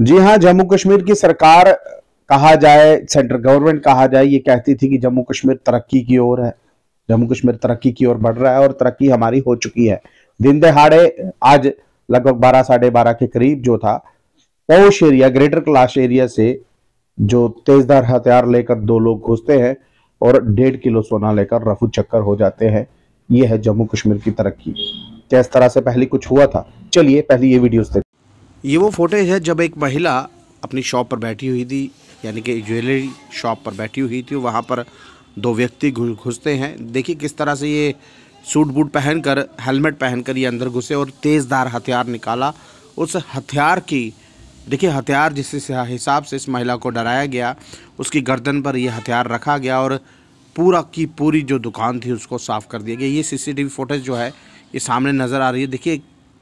जी हाँ, जम्मू कश्मीर की सरकार कहा जाए, सेंट्रल गवर्नमेंट कहा जाए, ये कहती थी कि जम्मू कश्मीर तरक्की की ओर है। जम्मू कश्मीर तरक्की की ओर बढ़ रहा है और तरक्की हमारी हो चुकी है। दिन दहाड़े आज लगभग 12 साढ़े 12 के करीब जो था, पौष एरिया, ग्रेटर कैलाश एरिया से जो तेजधार हथियार लेकर दो लोग घुसते हैं और 1.5 किलो सोना लेकर रफू चक्कर हो जाते हैं। ये है जम्मू कश्मीर की तरक्की। क्या इस तरह से पहले कुछ हुआ था? चलिए पहले ये वीडियोस देखते। ये वो फोटेज है जब एक महिला अपनी शॉप पर बैठी हुई थी, यानी कि ज्वेलरी शॉप पर बैठी हुई थी। वहाँ पर दो व्यक्ति घुसते हैं। देखिए किस तरह से ये सूट बूट पहनकर, हेलमेट पहनकर ये अंदर घुसे और तेज़धार हथियार निकाला। उस हथियार की देखिए, हथियार जिस हिसाब से इस महिला को डराया गया, उसकी गर्दन पर यह हथियार रखा गया और पूरा की पूरी जो दुकान थी उसको साफ़ कर दिया गया। ये सीसीटीवी फुटेज जो है ये सामने नज़र आ रही है। देखिए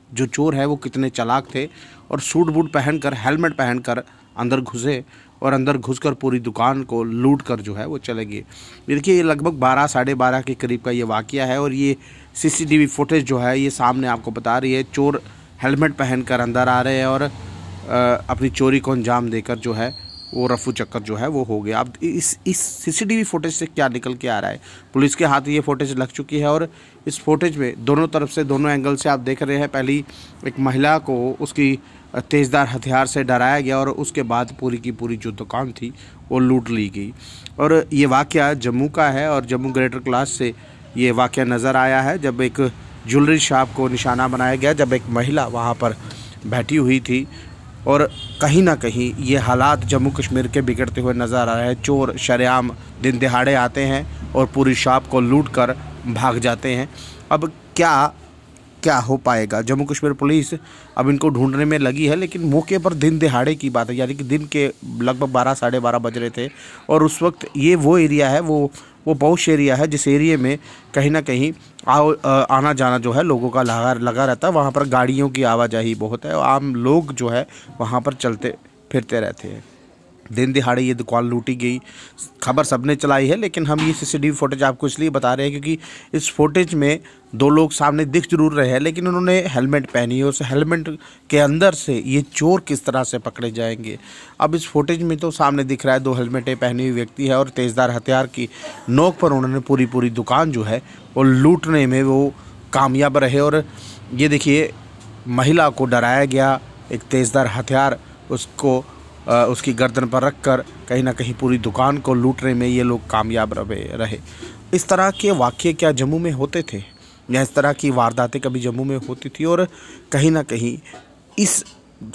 जो चोर है वो कितने चालाक थे और सूट बूट पहनकर, हेलमेट पहनकर अंदर घुसे और अंदर घुसकर पूरी दुकान को लूट कर जो है वो चले गए। देखिए ये लगभग 12 साढ़े 12 के करीब का ये वाक़या है और ये सीसीटीवी फुटेज जो है ये सामने आपको बता रही है। चोर हेलमेट पहनकर अंदर आ रहे हैं और अपनी चोरी को अंजाम देकर जो है वो रफू चक्कर जो है वो हो गया। अब इस सीसीटीवी फुटेज से क्या निकल के आ रहा है? पुलिस के हाथ ये फुटेज लग चुकी है और इस फुटेज में दोनों तरफ से, दोनों एंगल से आप देख रहे हैं। पहली एक महिला को उसकी तेज़धार हथियार से डराया गया और उसके बाद पूरी की पूरी जो दुकान थी वो लूट ली गई। और ये वाक़या जम्मू का है और जम्मू ग्रेटर कैलाश से ये वाक़या नज़र आया है जब एक ज्वेलरी शॉप को निशाना बनाया गया, जब एक महिला वहाँ पर बैठी हुई थी। और कहीं ना कहीं ये हालात जम्मू कश्मीर के बिगड़ते हुए नज़र आ रहे हैं। चोर शरेआम दिन दिहाड़े आते हैं और पूरी शॉप को लूट कर भाग जाते हैं। अब क्या हो पाएगा? जम्मू कश्मीर पुलिस अब इनको ढूंढने में लगी है, लेकिन मौके पर दिन दिहाड़े की बात है, यानी कि दिन के लगभग 12 साढ़े 12 बज रहे थे और उस वक्त ये वो एरिया है, वो पौष एरिया है जिस एरिया में कहीं ना कहीं आना जाना जो है लोगों का लगा रहता है। वहाँ पर गाड़ियों की आवाजाही बहुत है और आम लोग जो है वहाँ पर चलते फिरते रहते हैं। दिन दिहाड़े ये दुकान लूटी गई, खबर सबने चलाई है, लेकिन हम ये सीसीटीवी फुटेज आपको इसलिए बता रहे हैं क्योंकि इस फुटेज में दो लोग सामने दिख जरूर रहे हैं, लेकिन उन्होंने हेलमेट पहनी है। उस हेलमेट के अंदर से ये चोर किस तरह से पकड़े जाएंगे? अब इस फुटेज में तो सामने दिख रहा है दो हेलमेटें पहनी हुई व्यक्ति है और तेज़धार हथियार की नोक पर उन्होंने पूरी दुकान जो है वो लूटने में वो कामयाब रहे। और ये देखिए महिला को डराया गया, एक तेज़धार हथियार उसकी गर्दन पर रखकर कहीं ना कहीं पूरी दुकान को लूटने में ये लोग कामयाब रहे। इस तरह के वाक़ये क्या जम्मू में होते थे या इस तरह की वारदातें कभी जम्मू में होती थी? और कहीं ना कहीं इस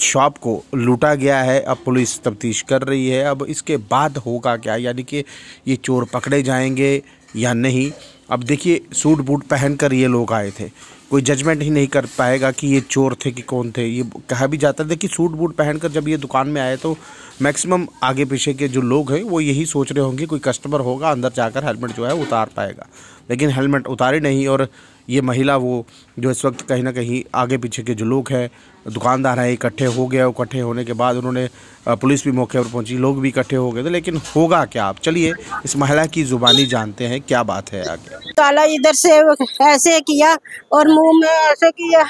शॉप को लूटा गया है। अब पुलिस तफ्तीश कर रही है। अब इसके बाद होगा क्या, यानी कि ये चोर पकड़े जाएंगे या नहीं? अब देखिए सूट बूट पहनकर ये लोग आए थे, कोई जजमेंट ही नहीं कर पाएगा कि ये चोर थे कि कौन थे। ये कहा भी जाता है, देखिए सूट बूट पहनकर जब ये दुकान में आए तो मैक्सिमम आगे पीछे के जो लोग हैं वो यही सोच रहे होंगे कोई कस्टमर होगा अंदर जाकर हेलमेट जो है उतार पाएगा, लेकिन हेलमेट उतारे नहीं। और ये महिला वो जो इस वक्त कहीं ना कहीं आगे पीछे के जो लोग हैं, दुकानदार हैं, इकट्ठे हो गए। इकट्ठे होने के बाद उन्होंने, पुलिस भी मौके पर पहुंची, लोग भी इकट्ठे हो गए थे, लेकिन होगा क्या? आप चलिए इस महिला की जुबानी जानते हैं क्या बात है आगे। ताला इधर से ऐसे किया और मुंह में ऐसे किया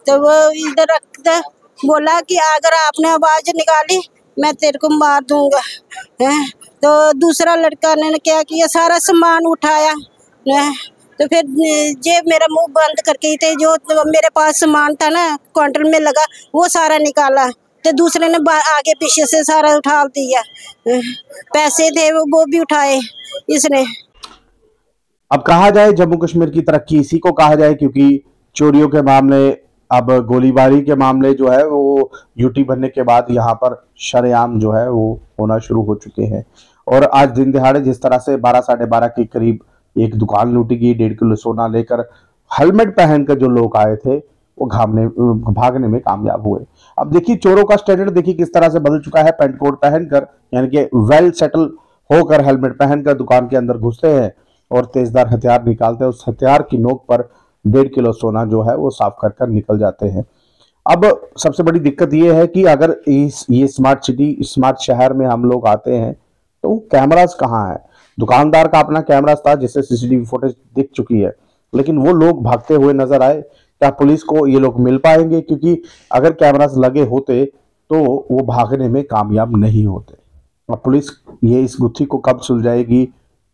तो वो इधर रखता, बोला कि अगर आपने आवाज निकाली मैं तेरे को मार दूंगा। तो दूसरा लड़का ने क्या किया, सारा सामान उठाया। तो फिर जेब मेरा मुंह बंद करके ही थे, जो मेरे पास सामान था ना क्वांटल में लगा वो सारा निकाला। तो दूसरे ने आगे पीछे से सारा उठा दिया, पैसे थे वो भी उठाए इसने। अब कहा जाए जम्मू कश्मीर की तरक्की इसी को कहा जाए, क्योंकि चोरियों के मामले, अब गोलीबारी के मामले जो है वो यूटी बनने के बाद यहाँ पर शरेआम जो है वो होना शुरू हो चुके हैं। और आज दिन दिहाड़े जिस तरह से 12 साढ़े 12 के करीब एक दुकान लूटी गई, 1.5 किलो सोना लेकर हेलमेट पहनकर जो लोग आए थे वो भागने में कामयाब हुए। अब देखिए चोरों का स्टैंडर्ड देखिए किस तरह से बदल चुका है। पेंट कोट पहनकर, यानी कि वेल सेटल होकर हेलमेट पहनकर दुकान के अंदर घुसते हैं और तेजदार हथियार निकालते हैं। उस हथियार की नोक पर 1.5 किलो सोना जो है वो साफ कर निकल जाते हैं। अब सबसे बड़ी दिक्कत ये है कि अगर ये स्मार्ट सिटी, स्मार्ट शहर में हम लोग आते हैं तो कैमरास कहाँ है? दुकानदार का अपना कैमरा था जिससे सीसीटीवी फुटेज दिख चुकी है, लेकिन वो लोग भागते हुए नजर आए। क्या पुलिस को ये लोग मिल पाएंगे? क्योंकि अगर कैमरास लगे होते तो वो भागने में कामयाब नहीं होते। अब पुलिस ये इस गुत्थी को कब सुलझाएगी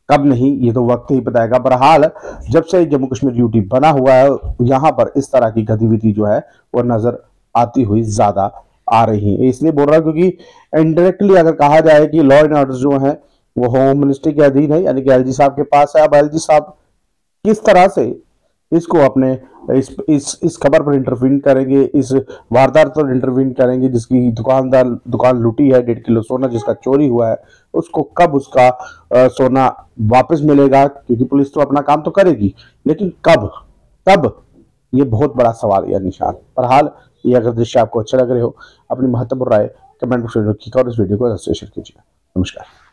कब नहीं, ये तो वक्त ही बताएगा। बहरहाल जब से जम्मू कश्मीर यूटी बना हुआ है, यहाँ पर इस तरह की गतिविधि जो है वो नजर आती हुई ज्यादा आ रही है। इसलिए बोल रहा हूँ क्योंकि इनडायरेक्टली अगर कहा जाए कि लॉ एंड ऑर्डर जो है वो होम मिनिस्ट्री के अधीन है, यानी कि एलजी साहब के पास है। अब एलजी साहब किस तरह से इसको अपने इस खबर पर इंटरवीन करेंगे, इस वारदात पर इंटरवीन करेंगे, जिसकी दुकान लूटी है, 1.5 किलो सोना जिसका चोरी हुआ है, उसको कब उसका सोना वापस मिलेगा, क्योंकि पुलिस तो अपना काम तो करेगी, लेकिन कब ये बहुत बड़ा सवाल या निशान। बहरहाल ये अगर दृश्य आपको अच्छा लग रहे हो, अपनी महत्वपूर्ण राय कमेंट बॉक्स में रखिएगा और इस वीडियो को शेयर कीजिए। नमस्कार।